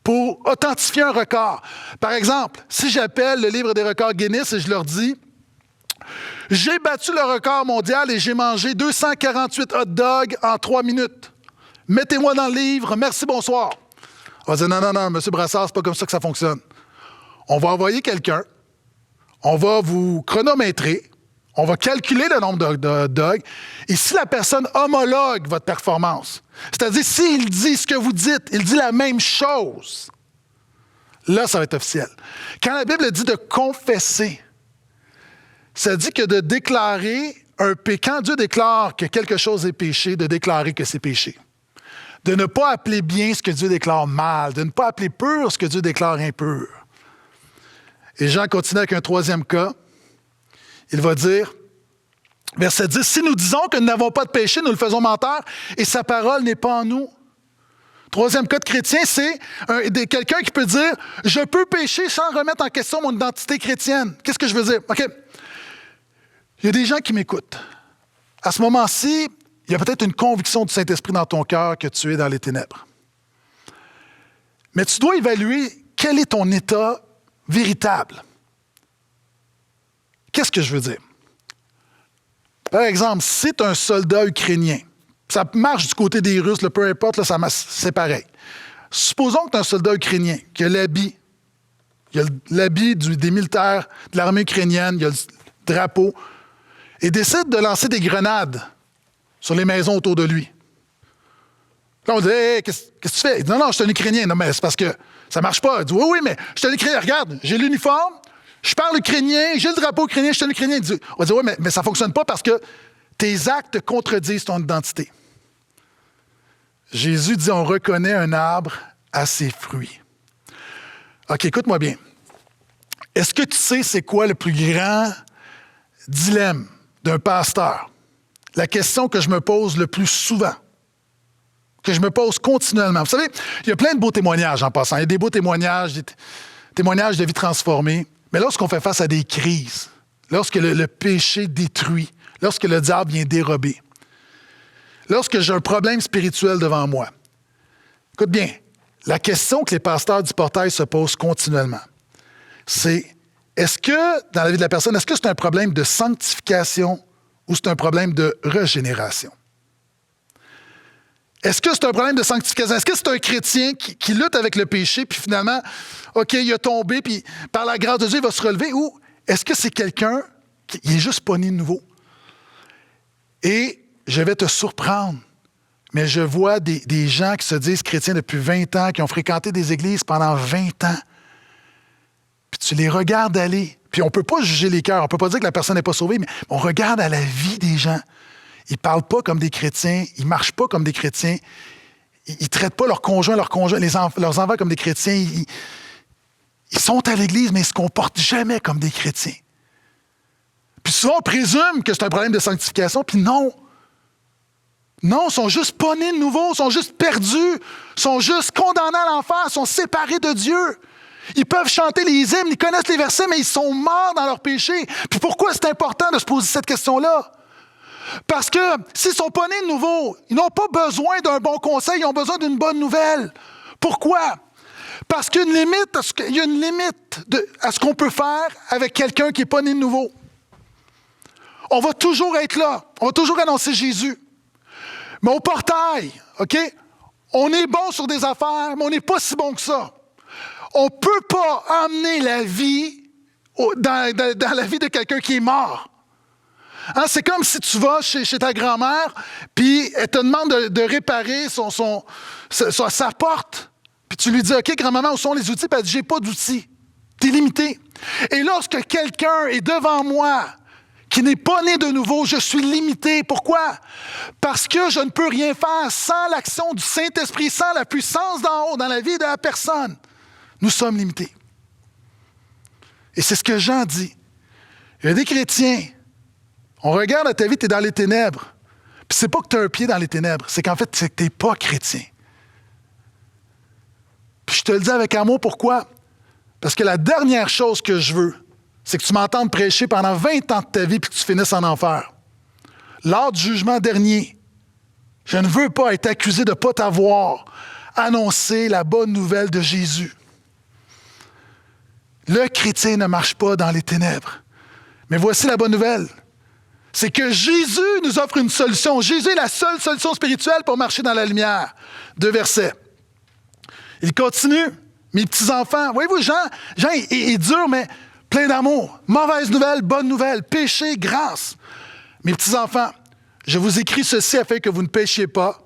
pour authentifier un record. Par exemple, si j'appelle le livre des records Guinness et je leur dis « J'ai battu le record mondial et j'ai mangé 248 hot dogs en 3 minutes. Mettez-moi dans le livre, merci, bonsoir. » On va dire « Non, M. Brassard, c'est pas comme ça que ça fonctionne. » On va envoyer quelqu'un, on va vous chronométrer, on va calculer le nombre de dogs, et si la personne homologue votre performance, c'est-à-dire s'il dit ce que vous dites, il dit la même chose, là, ça va être officiel. Quand la Bible dit de confesser, ça dit que de déclarer un péché, quand Dieu déclare que quelque chose est péché, de déclarer que c'est péché. De ne pas appeler bien ce que Dieu déclare mal, de ne pas appeler pur ce que Dieu déclare impur. Et Jean continue avec un troisième cas. Il va dire, verset 10, « Si nous disons que nous n'avons pas de péché, nous le faisons menteur, et sa parole n'est pas en nous. » Troisième cas de chrétien, c'est quelqu'un qui peut dire, « Je peux pécher sans remettre en question mon identité chrétienne. » Qu'est-ce que je veux dire? OK. Il y a des gens qui m'écoutent. À ce moment-ci, il y a peut-être une conviction du Saint-Esprit dans ton cœur que tu es dans les ténèbres. Mais tu dois évaluer quel est ton état véritable. Qu'est-ce que je veux dire? Par exemple, si tu es un soldat ukrainien, ça marche du côté des Russes, peu importe, là, c'est pareil. Supposons que tu es un soldat ukrainien, qui a l'habit, il y a l'habit des militaires de l'armée ukrainienne, il y a le drapeau, et décide de lancer des grenades sur les maisons autour de lui. Là, on dit, hey, qu'est-ce que tu fais? Il dit, non, je suis un Ukrainien. Non, mais c'est parce que ça marche pas. Il dit, oui, mais je suis un Ukrainien. Regarde, j'ai l'uniforme, je parle ukrainien, j'ai le drapeau ukrainien, je suis un Ukrainien. On dit, oui, mais ça ne fonctionne pas parce que tes actes contredisent ton identité. Jésus dit, on reconnaît un arbre à ses fruits. OK, écoute-moi bien. Est-ce que tu sais c'est quoi le plus grand dilemme d'un pasteur? La question que je me pose le plus souvent, que je me pose continuellement. Vous savez, il y a plein de beaux témoignages en passant. Il y a des beaux témoignages, des témoignages de vie transformée. Mais lorsqu'on fait face à des crises, lorsque le péché détruit, lorsque le diable vient dérober, lorsque j'ai un problème spirituel devant moi, écoute bien, la question que les pasteurs du portail se posent continuellement, c'est est-ce que, dans la vie de la personne, est-ce que c'est un problème de sanctification ou c'est un problème de régénération? Est-ce que c'est un problème de sanctification? Est-ce que c'est un chrétien qui lutte avec le péché, puis finalement, OK, il a tombé, puis par la grâce de Dieu, il va se relever? Ou est-ce que c'est quelqu'un qui n'est juste pas né de nouveau? Et je vais te surprendre, mais je vois des gens qui se disent chrétiens depuis 20 ans, qui ont fréquenté des églises pendant 20 ans. Puis tu les regardes aller. Puis on ne peut pas juger les cœurs. On ne peut pas dire que la personne n'est pas sauvée, mais on regarde à la vie des gens. Ils ne parlent pas comme des chrétiens. Ils ne marchent pas comme des chrétiens. Ils ne traitent pas leurs conjoints, leurs enfants comme des chrétiens. Ils sont à l'église, mais ils ne se comportent jamais comme des chrétiens. Puis souvent, on présume que c'est un problème de sanctification, puis non. Non, ils sont juste pas nés de nouveau, ils sont juste perdus, ils sont juste condamnés à l'enfer, ils sont séparés de Dieu. Ils peuvent chanter les hymnes, ils connaissent les versets, mais ils sont morts dans leur péché. Puis pourquoi c'est important de se poser cette question-là? Parce que s'ils ne sont pas nés de nouveau, ils n'ont pas besoin d'un bon conseil, ils ont besoin d'une bonne nouvelle. Pourquoi? Parce qu'il y a une limite à ce qu'on peut faire avec quelqu'un qui n'est pas né de nouveau. On va toujours être là, on va toujours annoncer Jésus. Mais au portail, OK, on est bon sur des affaires, mais on n'est pas si bon que ça. On ne peut pas amener la vie dans la vie de quelqu'un qui est mort. Hein, c'est comme si tu vas chez ta grand-mère, puis elle te demande de réparer sa porte. Puis tu lui dis, OK, grand-maman, où sont les outils? Puis elle dit, j'ai pas d'outils. T'es limité. Et lorsque quelqu'un est devant moi, qui qui n'est pas né de nouveau, je suis limité. Pourquoi? Parce que je ne peux rien faire sans l'action du Saint-Esprit, sans la puissance d'en haut dans la vie de la personne. Nous sommes limités. Et c'est ce que Jean dit. Il y a des chrétiens, on regarde à ta vie, tu es dans les ténèbres. Puis c'est pas que tu as un pied dans les ténèbres, c'est qu'en fait, c'est que tu n'es pas chrétien. Puis je te le dis avec amour, pourquoi? Parce que la dernière chose que je veux, c'est que tu m'entendes prêcher pendant 20 ans de ta vie puis que tu finisses en enfer. Lors du jugement dernier, je ne veux pas être accusé de ne pas t'avoir annoncé la bonne nouvelle de Jésus. Le chrétien ne marche pas dans les ténèbres. Mais voici la bonne nouvelle. C'est que Jésus nous offre une solution. Jésus est la seule solution spirituelle pour marcher dans la lumière. 2 versets. Il continue. Mes petits-enfants, voyez-vous, Jean est dur, mais plein d'amour. Mauvaise nouvelle, bonne nouvelle, péché, grâce. Mes petits-enfants, je vous écris ceci afin que vous ne péchiez pas.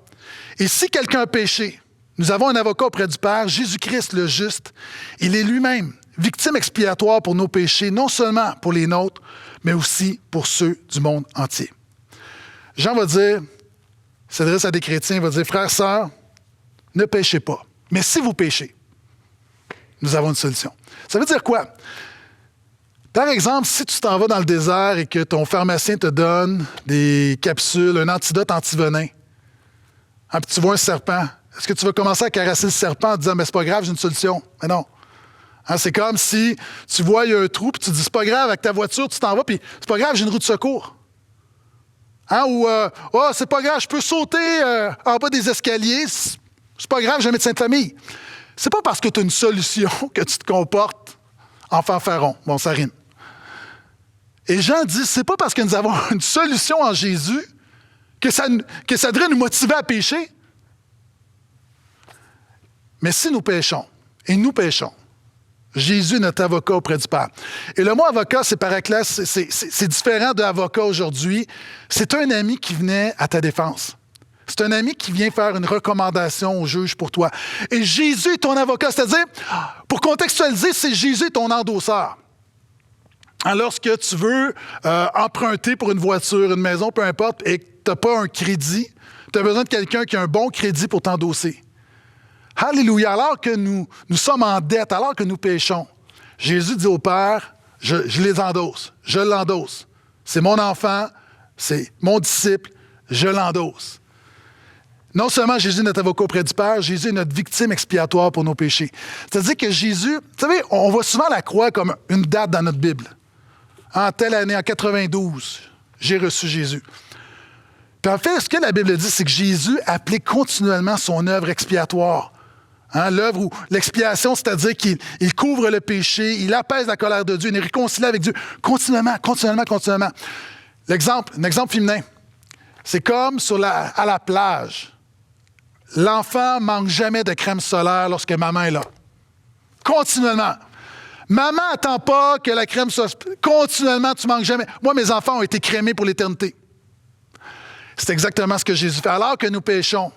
Et si quelqu'un a péché, nous avons un avocat auprès du Père, Jésus-Christ le juste. Il est lui-même victime expiatoire pour nos péchés, non seulement pour les nôtres, mais aussi pour ceux du monde entier. Jean va dire, il s'adresse à des chrétiens, il va dire, frères, sœurs, ne péchez pas. Mais si vous péchez, nous avons une solution. Ça veut dire quoi? Par exemple, si tu t'en vas dans le désert et que ton pharmacien te donne des capsules, un antidote antivenin, puis tu vois un serpent, est-ce que tu vas commencer à caresser le serpent en disant « mais c'est pas grave, j'ai une solution ». Mais non. C'est comme si tu vois, il y a un trou, puis tu te dis « c'est pas grave, avec ta voiture, tu t'en vas, puis c'est pas grave, j'ai une roue de secours ». Ou « oh, c'est pas grave, je peux sauter en bas des escaliers, c'est pas grave, j'ai un médecin de famille ». C'est pas parce que tu as une solution que tu te comportes en fanfaron. Bon, ça rime. Et Jean dit, c'est pas parce que nous avons une solution en Jésus que ça devrait nous motiver à pécher. Mais si nous péchons, et nous péchons, Jésus est notre avocat auprès du Père. Et le mot avocat, c'est paraclèse, c'est différent de avocat aujourd'hui. C'est un ami qui venait à ta défense. C'est un ami qui vient faire une recommandation au juge pour toi. Et Jésus est ton avocat, c'est-à-dire, pour contextualiser, c'est Jésus ton endosseur. Lorsque tu veux emprunter pour une voiture, une maison, peu importe, et que tu n'as pas un crédit, tu as besoin de quelqu'un qui a un bon crédit pour t'endosser. Alléluia! Alors que nous sommes en dette, alors que nous péchons, Jésus dit au Père, je les endosse, je l'endosse. C'est mon enfant, c'est mon disciple, je l'endosse. Non seulement Jésus est notre avocat auprès du Père, Jésus est notre victime expiatoire pour nos péchés. C'est-à-dire que Jésus, vous savez, on voit souvent la croix comme une date dans notre Bible. En telle année, en 92, j'ai reçu Jésus. Puis en fait, ce que la Bible dit, c'est que Jésus applique continuellement son œuvre expiatoire. L'œuvre où l'expiation, c'est-à-dire qu'il couvre le péché, il apaise la colère de Dieu, il est réconcilié avec Dieu continuellement. Un exemple féminin, c'est comme à la plage. L'enfant ne manque jamais de crème solaire lorsque maman est là. Continuellement. Maman n'attend pas que la crème soit... Continuellement, tu ne manques jamais. Moi, mes enfants ont été crémés pour l'éternité. C'est exactement ce que Jésus fait. Alors que nous péchons,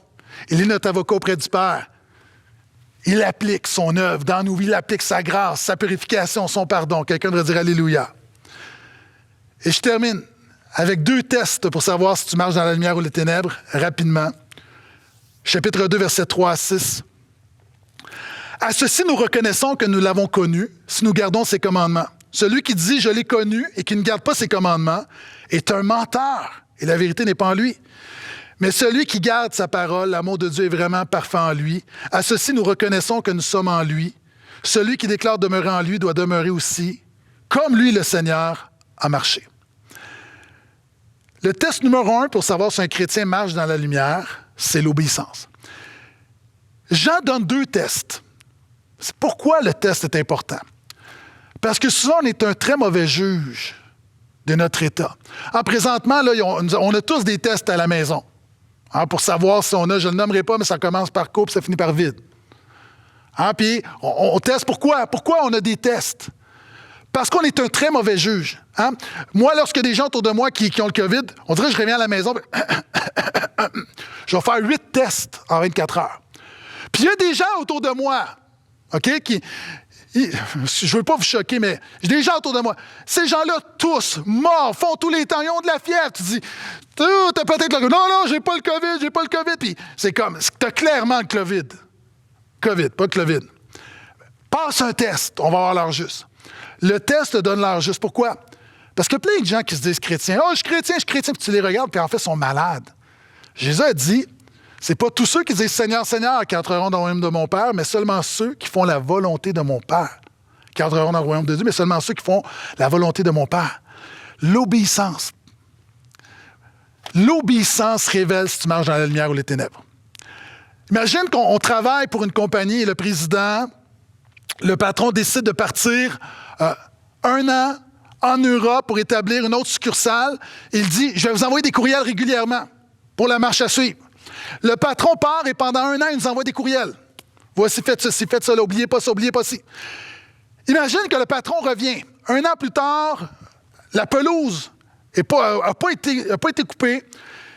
il est notre avocat auprès du Père. Il applique son œuvre dans nous. Il applique sa grâce, sa purification, son pardon. Quelqu'un devrait dire Alléluia. Et je termine avec 2 tests pour savoir si tu marches dans la lumière ou les ténèbres, rapidement. Chapitre 2, versets 3 à 6. À ceci, nous reconnaissons que nous l'avons connu si nous gardons ses commandements. Celui qui dit « je l'ai connu » et qui ne garde pas ses commandements est un menteur, et la vérité n'est pas en lui. Mais celui qui garde sa parole, l'amour de Dieu est vraiment parfait en lui. À ceci, nous reconnaissons que nous sommes en lui. Celui qui déclare demeurer en lui doit demeurer aussi, comme lui, le Seigneur, a marché. Le test numéro 1 pour savoir si un chrétien marche dans la lumière, c'est l'obéissance. Jean donne 2 tests. C'est pourquoi le test est important. Parce que souvent, on est un très mauvais juge de notre état. Présentement, là, on a tous des tests à la maison. Pour savoir si on a, je ne le nommerai pas, mais ça commence par couple, ça finit par vide. Puis on teste. Pourquoi? Pourquoi on a des tests? Parce qu'on est un très mauvais juge. Moi, lorsque des gens autour de moi qui ont le COVID, on dirait que je reviens à la maison, je vais faire 8 tests en 24 heures. Puis il y a des gens autour de moi, OK, je ne veux pas vous choquer, mais j'ai des gens autour de moi. Ces gens-là, tous, morts, font tous les temps, ils ont de la fièvre. Tu dis, t'as peut-être le COVID. Non, j'ai pas le COVID. Puis c'est comme, t'as clairement le COVID. COVID, pas le COVID. Passe un test, on va avoir l'heure juste. Le test te donne l'heure juste. Pourquoi? Parce que plein de gens qui se disent chrétiens. Oh, je suis chrétien, puis tu les regardes, puis en fait, ils sont malades. Jésus a dit, c'est pas tous ceux qui disent Seigneur, Seigneur qui entreront dans le royaume de mon Père, mais seulement ceux qui font la volonté de mon Père qui entreront dans le royaume de Dieu, mais seulement ceux qui font la volonté de mon Père. L'obéissance. L'obéissance révèle si tu marches dans la lumière ou les ténèbres. Imagine qu'on travaille pour une compagnie et le président, le patron décide de partir 1 an en Europe pour établir une autre succursale. Il dit, je vais vous envoyer des courriels régulièrement pour la marche à suivre. Le patron part et pendant 1 an, il nous envoie des courriels. Voici, faites ceci, faites cela, oubliez pas ça, oubliez pas ci. Imagine que le patron revient. 1 an plus tard, la pelouse n'a pas été coupée,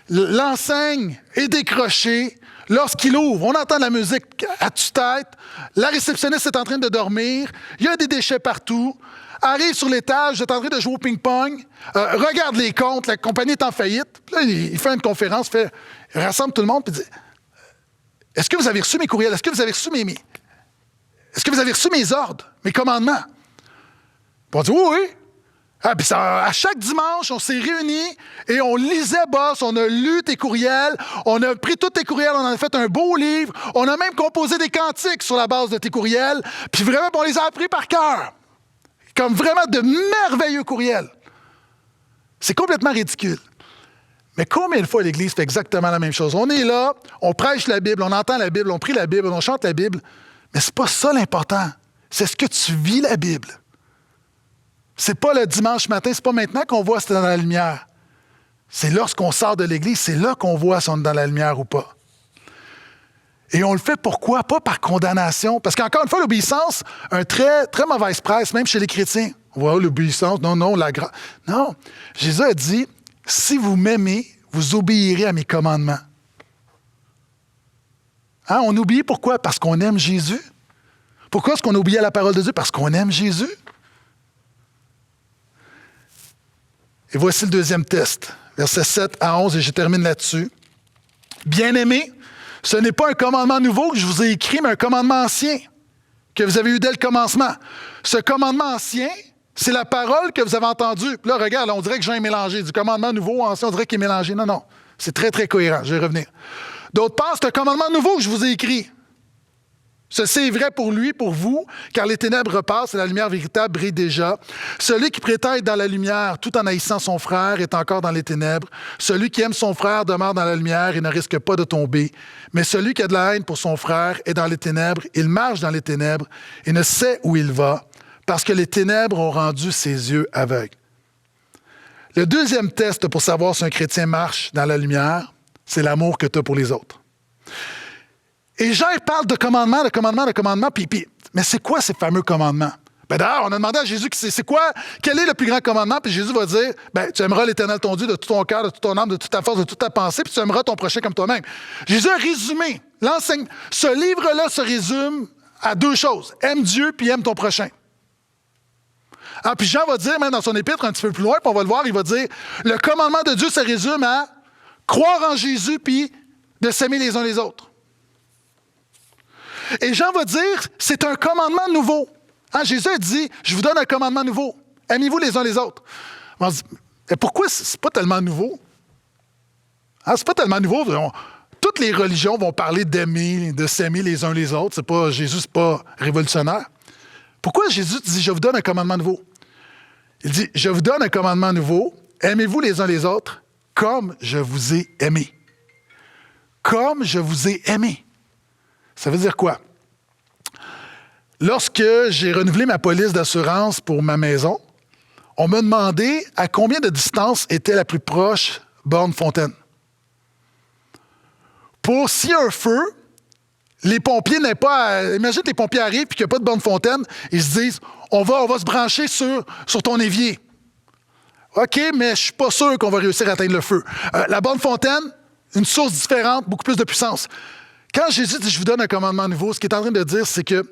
l'enseigne est décrochée. Lorsqu'il ouvre, on entend de la musique à tue-tête, la réceptionniste est en train de dormir, il y a des déchets partout, arrive sur l'étage, est en train de jouer au ping-pong, regarde les comptes, la compagnie est en faillite. Puis là, il fait une conférence, il rassemble tout le monde et dit « Est-ce que vous avez reçu mes courriels? Est-ce que vous avez reçu Est-ce que vous avez reçu mes ordres, mes commandements? » Puis on dit « Oui. » Puis à chaque dimanche, on s'est réunis et on lisait, boss, on a lu tes courriels, on a pris tous tes courriels, on en a fait un beau livre, on a même composé des cantiques sur la base de tes courriels, puis vraiment, on les a appris par cœur. Comme vraiment de merveilleux courriels. C'est complètement ridicule. Mais combien de fois l'Église fait exactement la même chose? On est là, on prêche la Bible, on entend la Bible, on prie la Bible, on chante la Bible, mais c'est pas ça l'important. C'est ce que tu vis la Bible. C'est pas le dimanche matin, c'est pas maintenant qu'on voit si c'est dans la lumière. C'est lorsqu'on sort de l'Église, c'est là qu'on voit si on est dans la lumière ou pas. Et on le fait pourquoi? Pas par condamnation. Parce qu'encore une fois, l'obéissance a une très, très mauvaise presse, même chez les chrétiens. On voit l'obéissance, non, la grâce. Non, Jésus a dit, si vous m'aimez, vous obéirez à mes commandements. Hein? On obéit pourquoi? Parce qu'on aime Jésus. Pourquoi est-ce qu'on obéit à la parole de Dieu? Parce qu'on aime Jésus. Et voici le deuxième test, versets 7 à 11, et je termine là-dessus. Bien-aimés, ce n'est pas un commandement nouveau que je vous ai écrit, mais un commandement ancien que vous avez eu dès le commencement. Ce commandement ancien, c'est la parole que vous avez entendue. Puis là, regarde, là, on dirait que Jean est mélangé. Du commandement nouveau, ancien, on dirait qu'il est mélangé. Non, c'est très, très cohérent. Je vais revenir. D'autre part, c'est un commandement nouveau que je vous ai écrit. Ceci est vrai pour lui, pour vous, car les ténèbres repassent et la lumière véritable brille déjà. Celui qui prétend être dans la lumière tout en haïssant son frère est encore dans les ténèbres. Celui qui aime son frère demeure dans la lumière et ne risque pas de tomber. Mais celui qui a de la haine pour son frère est dans les ténèbres. Il marche dans les ténèbres et ne sait où il va, parce que les ténèbres ont rendu ses yeux aveugles. Le deuxième test pour savoir si un chrétien marche dans la lumière, c'est l'amour que tu as pour les autres. Et Jean parle de commandements, mais c'est quoi ces fameux commandements? D'ailleurs, on a demandé à Jésus, c'est quoi, quel est le plus grand commandement? Puis Jésus va dire, tu aimeras l'Éternel ton Dieu de tout ton cœur, de toute ton âme, de toute ta force, de toute ta pensée, puis tu aimeras ton prochain comme toi-même. Jésus a résumé l'enseignement. Ce livre-là se résume à 2 choses. Aime Dieu, puis aime ton prochain. Puis Jean va dire, même dans son épître, un petit peu plus loin, puis on va le voir, il va dire, le commandement de Dieu se résume à croire en Jésus, puis de s'aimer les uns les autres. Et Jean va dire, c'est un commandement nouveau. Jésus a dit, je vous donne un commandement nouveau. Aimez-vous les uns les autres. On dit, et pourquoi c'est pas tellement nouveau? C'est pas tellement nouveau. Toutes les religions vont parler d'aimer, de s'aimer les uns les autres. Jésus, c'est pas révolutionnaire. Pourquoi Jésus dit, je vous donne un commandement nouveau? Il dit, je vous donne un commandement nouveau. Aimez-vous les uns les autres comme je vous ai aimé. Comme je vous ai aimé. Ça veut dire quoi? Lorsque j'ai renouvelé ma police d'assurance pour ma maison, on m'a demandé à combien de distance était la plus proche borne-fontaine. Pour s'il y a un feu, les pompiers n'aient pas... Imagine que les pompiers arrivent et qu'il n'y a pas de borne-fontaine, ils se disent, on va se brancher sur ton évier. OK, mais je ne suis pas sûr qu'on va réussir à atteindre le feu. La borne-fontaine, une source différente, beaucoup plus de puissance. Quand Jésus dit « je vous donne un commandement nouveau », ce qu'il est en train de dire, c'est que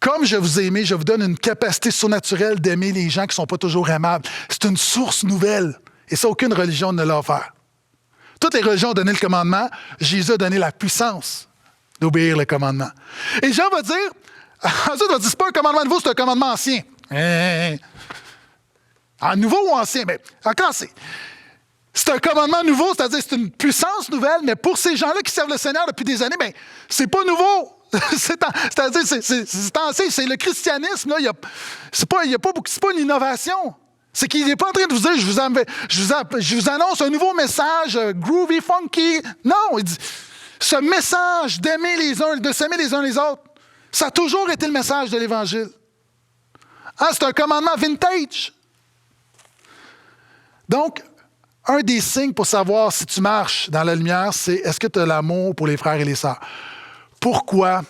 Comme je vous ai aimé, je vous donne une capacité surnaturelle d'aimer les gens qui ne sont pas toujours aimables. C'est une source nouvelle. Et ça, aucune religion ne l'a offert. Toutes les religions ont donné le commandement. Jésus a donné la puissance d'obéir le commandement. Et Jean va dire, ensuite, il va dire, c'est pas un commandement nouveau, c'est un commandement ancien. En nouveau ou ancien? Mais encore, c'est un commandement nouveau, c'est-à-dire c'est une puissance nouvelle, mais pour ces gens-là qui servent le Seigneur depuis des années, bien, c'est pas nouveau. C'est-à-dire, c'est ancien, c'est le christianisme, là, c'est pas une innovation. C'est qu'il n'est pas en train de vous dire, je vous annonce un nouveau message, groovy, funky. Non, il dit, ce message d'aimer les uns, de s'aimer les uns les autres, ça a toujours été le message de l'Évangile. C'est un commandement vintage. Donc, un des signes pour savoir si tu marches dans la lumière, c'est est-ce que tu as l'amour pour les frères et les sœurs? Pourquoi,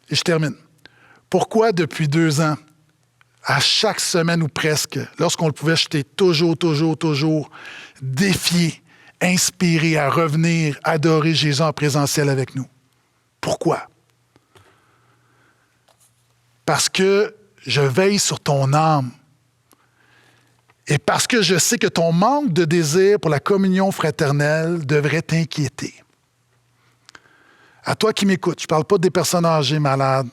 et je termine, pourquoi depuis 2 ans, à chaque semaine ou presque, lorsqu'on le pouvait, j'étais toujours défié, inspiré à revenir adorer Jésus en présentiel avec nous? Pourquoi? Parce que je veille sur ton âme. Et parce que je sais que ton manque de désir pour la communion fraternelle devrait t'inquiéter. À toi qui m'écoutes, je ne parle pas des personnes âgées malades,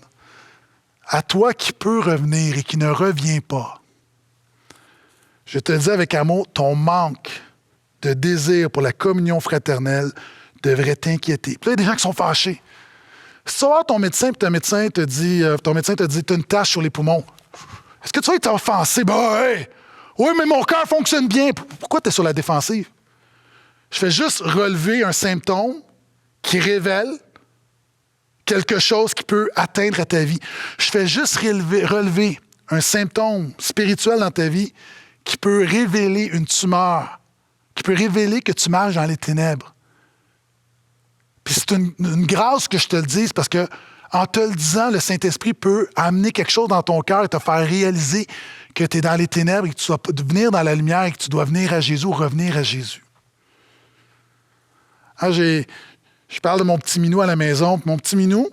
à toi qui peux revenir et qui ne revient pas, je te dis avec amour, ton manque de désir pour la communion fraternelle devrait t'inquiéter. Puis là, il y a des gens qui sont fâchés. Si tu vas voir ton médecin, puis ton médecin te dit, tu as une tache sur les poumons, est-ce que tu vas être offensé? Oui, mais mon cœur fonctionne bien. Pourquoi tu es sur la défensive? Je fais juste relever un symptôme qui révèle quelque chose qui peut atteindre à ta vie. Je fais juste relever un symptôme spirituel dans ta vie qui peut révéler une tumeur, qui peut révéler que tu marches dans les ténèbres. Puis c'est une grâce que je te le dise parce que en te le disant, le Saint-Esprit peut amener quelque chose dans ton cœur et te faire réaliser que tu es dans les ténèbres et que tu dois venir dans la lumière et que tu dois venir à Jésus ou revenir à Jésus. Je parle de mon petit minou à la maison. Mon petit minou,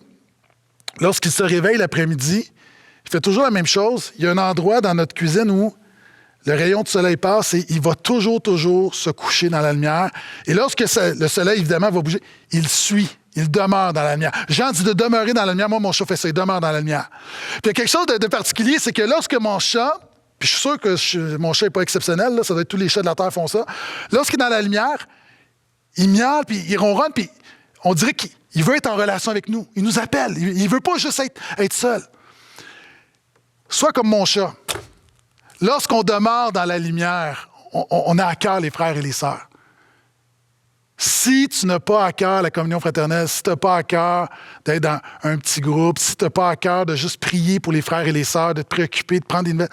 lorsqu'il se réveille l'après-midi, il fait toujours la même chose. Il y a un endroit dans notre cuisine où le rayon de soleil passe et il va toujours se coucher dans la lumière. Et lorsque le soleil, évidemment, va bouger, il suit. Il demeure dans la lumière. Jean dit de demeurer dans la lumière. Moi, mon chat fait ça. Il demeure dans la lumière. Puis il y a quelque chose de particulier, c'est que lorsque mon chat, puis je suis sûr que mon chat n'est pas exceptionnel, là, ça doit être tous les chats de la Terre font ça, lorsqu'il est dans la lumière, il miaule, puis il ronronne, puis on dirait qu'il veut être en relation avec nous. Il nous appelle. Il ne veut pas juste être seul. Sois comme mon chat. Lorsqu'on demeure dans la lumière, on a à cœur les frères et les sœurs. Si tu n'as pas à cœur la communion fraternelle, si tu n'as pas à cœur d'être dans un petit groupe, si tu n'as pas à cœur de juste prier pour les frères et les sœurs, de te préoccuper, de prendre des nouvelles,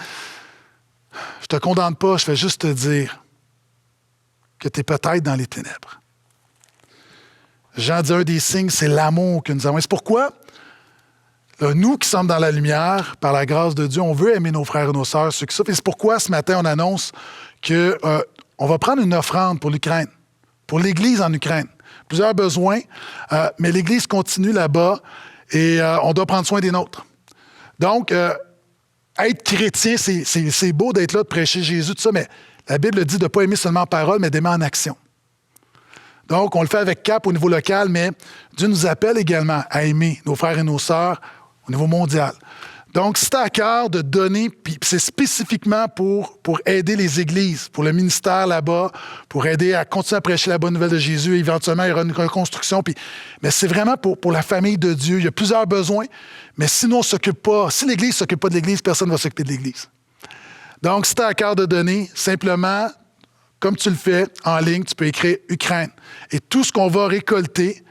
je ne te condamne pas, je vais juste te dire que tu es peut-être dans les ténèbres. Jean dit un des signes, c'est l'amour que nous avons. Et c'est pourquoi, là, nous qui sommes dans la lumière, par la grâce de Dieu, on veut aimer nos frères et nos sœurs, ceux qui souffrent. Et c'est pourquoi, ce matin, on annonce qu'on va prendre une offrande pour l'Ukraine, pour l'Église en Ukraine. Plusieurs besoins, mais l'Église continue là-bas et on doit prendre soin des nôtres. Donc, être chrétien, c'est beau d'être là, de prêcher Jésus, tout ça, mais la Bible dit de ne pas aimer seulement en parole, mais d'aimer en action. Donc, on le fait avec Cap au niveau local, mais Dieu nous appelle également à aimer nos frères et nos sœurs au niveau mondial. Donc, si tu as à cœur de donner, puis c'est spécifiquement pour aider les églises, pour le ministère là-bas, pour aider à continuer à prêcher la bonne nouvelle de Jésus, et éventuellement, il y aura une reconstruction. Mais c'est vraiment pour la famille de Dieu. Il y a plusieurs besoins, mais si l'Église ne s'occupe pas de l'Église, personne ne va s'occuper de l'Église. Donc, si tu as à cœur de donner, simplement, comme tu le fais en ligne, tu peux écrire Ukraine. Et tout ce qu'on va récolter,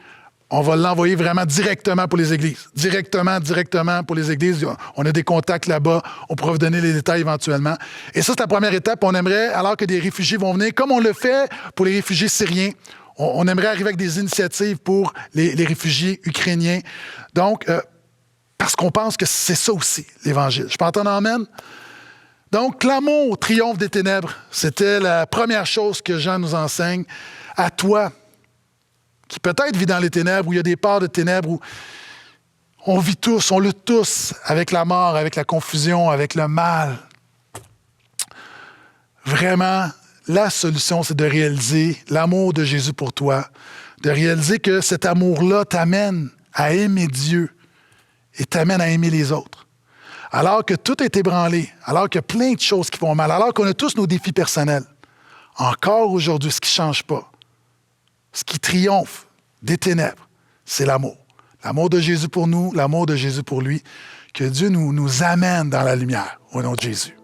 on va l'envoyer vraiment directement pour les églises. Directement pour les églises. On a des contacts là-bas. On pourra vous donner les détails éventuellement. Et ça, c'est la première étape. On aimerait, alors que des réfugiés vont venir, comme on le fait pour les réfugiés syriens, on aimerait arriver avec des initiatives pour les réfugiés ukrainiens. Donc, parce qu'on pense que c'est ça aussi, l'Évangile. Je peux entendre amène? Donc, l'amour triomphe des ténèbres. C'était la première chose que Jean nous enseigne. À toi, qui peut-être vit dans les ténèbres, où il y a des parts de ténèbres, où On vit tous, on lutte tous avec la mort, avec la confusion, avec le mal. Vraiment, la solution, c'est de réaliser l'amour de Jésus pour toi, de réaliser que cet amour-là t'amène à aimer Dieu et t'amène à aimer les autres. Alors que tout est ébranlé, alors qu'il y a plein de choses qui vont mal, alors qu'on a tous nos défis personnels, encore aujourd'hui, ce qui ne change pas, ce qui triomphe des ténèbres, c'est l'amour. L'amour de Jésus pour nous, l'amour de Jésus pour lui. Que Dieu nous amène dans la lumière au nom de Jésus.